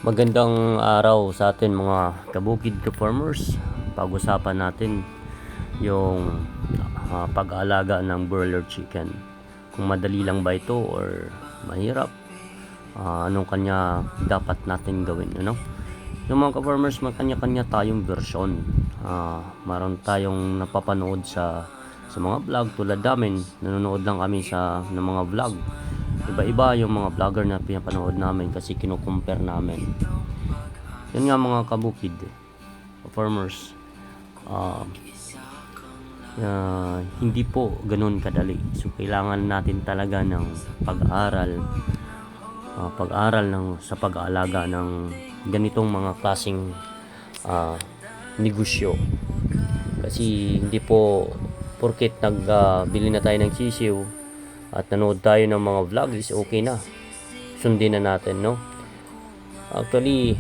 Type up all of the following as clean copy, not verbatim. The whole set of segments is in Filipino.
Magandang araw sa atin mga kabukid ka-farmers. Pag-usapan natin yung pag-aalaga ng broiler chicken. Kung madali lang ba ito or mahirap. Anong kanya dapat natin gawin, ano? Yung mga ka-farmers, may kanya-kanya tayong version. Maroon tayong napapanood sa mga vlog tulad namin. Nanonood lang kami ng mga vlog. Iba-iba yung mga vlogger na pinapanood namin kasi kino-compare namin. Yun nga mga kabukid, farmers, hindi po ganun kadali. So kailangan natin talaga ng pag-aaral sa pag-aalaga ng ganitong mga klaseng negosyo. Kasi hindi po porket nagbili na tayo ng sisiw at nanood tayo ng mga vlog is okay na, sundin na natin, no? Actually,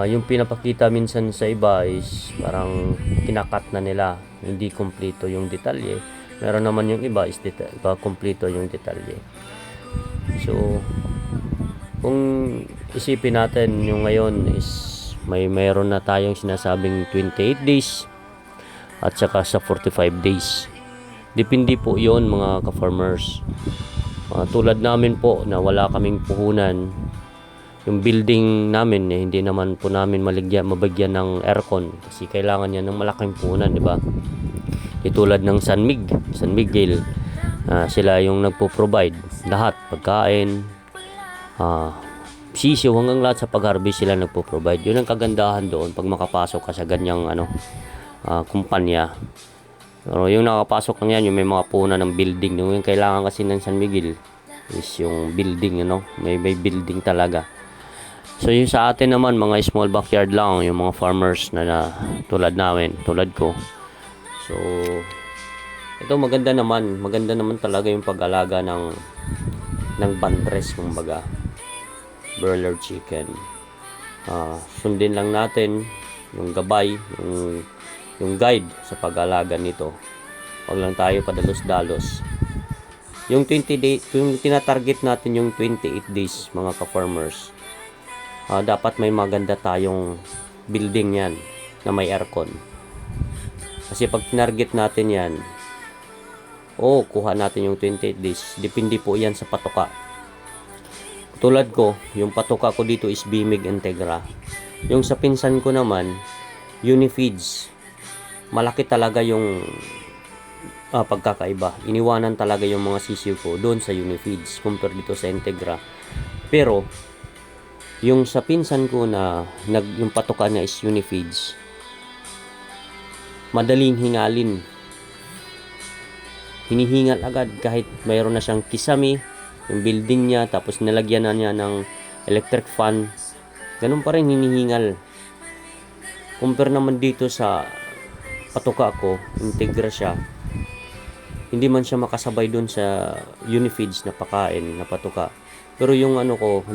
yung pinapakita minsan sa iba is parang kinakat na nila, hindi kumpleto yung detalye. Meron naman yung iba is kumpleto yung detalye. So kung isipin natin yung ngayon is mayroon na tayong sinasabing 28 days at saka sa 45 days. Depende po yon mga ka-farmers. Tulad namin po na wala kaming puhunan, yung building namin hindi naman po namin mabagyan ng aircon kasi kailangan niya ng malaking puhunan, di ba? Tulad ng San Miguel, sila yung nagpo-provide lahat, pagkain, sisiw, hanggang lahat sa pag-harvest sila nagpo-provide. Yun ang kagandahan doon pag makapasok ka sa ganyang kumpanya. Pero yung nakapasok ng yan, yung may mga puhunan ng building, yung kailangan kasi ng San Miguel is yung building, may building talaga. So yung sa atin naman, mga small backyard lang, yung mga farmers na tulad namin, tulad ko. So ito maganda naman talaga yung pag-alaga ng bantres, kumbaga broiler chicken. Sundin lang natin yung gabay, yung guide sa pag-alaga nito. Huwag lang tayo padalos-dalos. Yung 20 days, yung tinatarget natin yung 28 days mga ka-farmers. Dapat may maganda tayong building yan na may aircon. Kasi pag tinarget natin yan, kuha natin yung 28 days. Depende po yan sa patoka. Tulad ko, yung patoka ko dito is Bimig Integra. Yung sa pinsan ko naman, Unifeeds. Malaki talaga yung pagkakaiba. Iniwanan talaga yung mga sisiw ko doon sa Unifeeds compare dito sa Integra. Pero yung sa pinsan ko na yung patoka niya is Unifeeds, madaling hingalin. Hinihingal agad kahit mayroon na siyang kisame, yung building niya, tapos nilagyan na niya ng electric fan, ganun pa rin hinihingal. Compare naman dito sa patoka ko, Integra siya, hindi man siya makasabay dun sa Unifeeds na pakain na patoka. Pero yung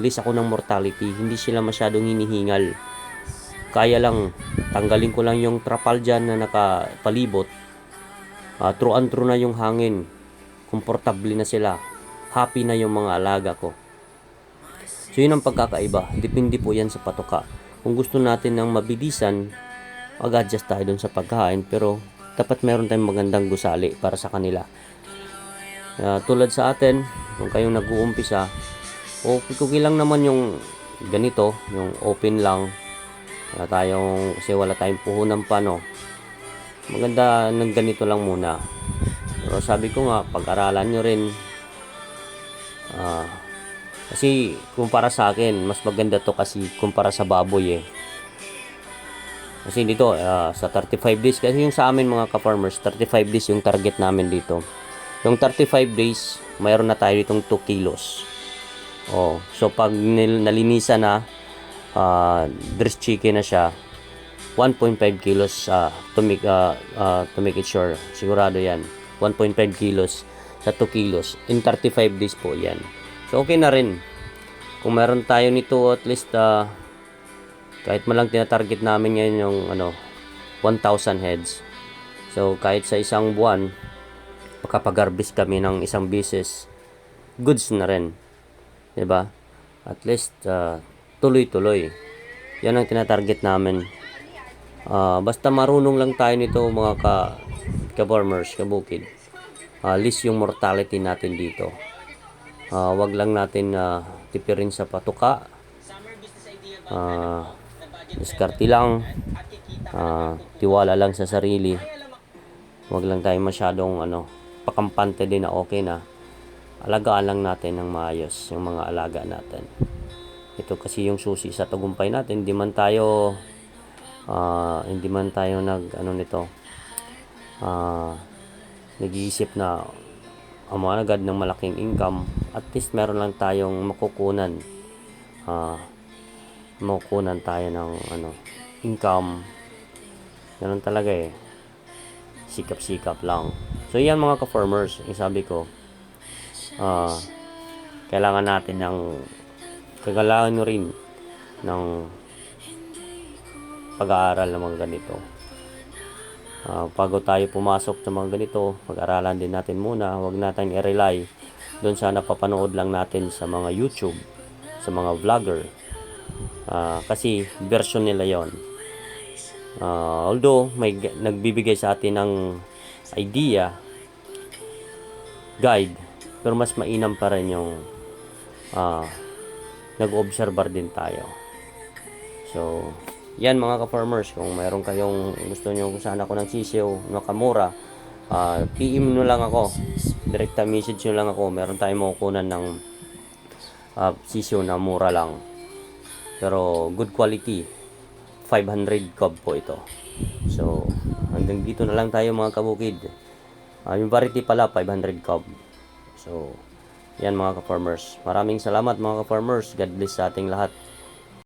list ako ng mortality, hindi sila masyadong hinihingal. Kaya lang, tanggalin ko lang yung trapal dyan na nakapalibot. True and true na yung hangin. Komportable na sila. Happy na yung mga alaga ko. So yun ang pagkakaiba. Depende po yan sa patoka. Kung gusto natin ng mabilisan, mag-adjust tayo dun sa pagkain, pero dapat meron tayong magandang gusali para sa kanila. Tulad sa atin, kung kayong nag-uumpisa, okay lang naman yung ganito, yung open lang. Kasi wala tayong puhunan pa, no? Maganda ng ganito lang muna. Pero sabi ko nga, pag-aralan nyo rin. Kasi kumpara sa akin, mas maganda to kasi kumpara sa baboy Kasi dito, sa 35 days, kasi yung sa amin mga ka-farmers, 35 days yung target namin dito. Yung 35 days, mayroon na tayo ditong 2 kilos. So pag nalinisan na, dressed chicken na siya, 1.5 kilos to make it sure. Sigurado yan. 1.5 kilos sa 2 kilos. In 35 days po yan. So okay na rin. Kung meron tayo nito at least kahit malang tinatarget namin ngayon yung 1,000 heads. So kahit sa isang buwan makapag-harvest kami ng isang beses, goods na rin. 'Di ba? At least tuloy-tuloy. Yan ang tinatarget namin. Basta marunong lang tayo nito mga ka-farmers, kabukid. Least yung mortality natin dito. Wag lang natin tipirin sa patuka. Diskarte lang. Tiwala lang sa sarili. Wag lang tayo masyadong pakampante din na okay na. Alagaan lang natin ng maayos yung mga alaga natin. Ito kasi yung susi sa tagumpay natin. Hindi man tayo nag-iisip na agad ng malaking income. At least meron lang tayong makukunan tayo ng income. Ganun talaga sikap-sikap lang. So yan mga ka-farmers, yung sabi ko, kailangan natin kailangan nyo rin ng pag-aaral ng mga ganito. Bago tayo pumasok sa mga ganito, pag-aralan din natin muna. Huwag natin i-rely doon sa napapanood lang natin sa mga YouTube, sa mga vlogger. Kasi version nila yon. Although may nagbibigay sa atin ng idea, guide, pero mas mainam pa rin yung nag-observer din tayo. So yan mga ka-farmers, kung mayroon kayong gusto nyo kung saan ako ng sisiw nakamura, PM nyo lang ako, direct message nyo lang ako. Meron tayong makukunan ng sisiw na mura lang, pero good quality. 500 cob po ito. So hanggang dito na lang tayo mga kabukid. Yung variety pala 500 cob. So yan mga ka-farmers, maraming salamat mga ka-farmers. God bless sa ating lahat.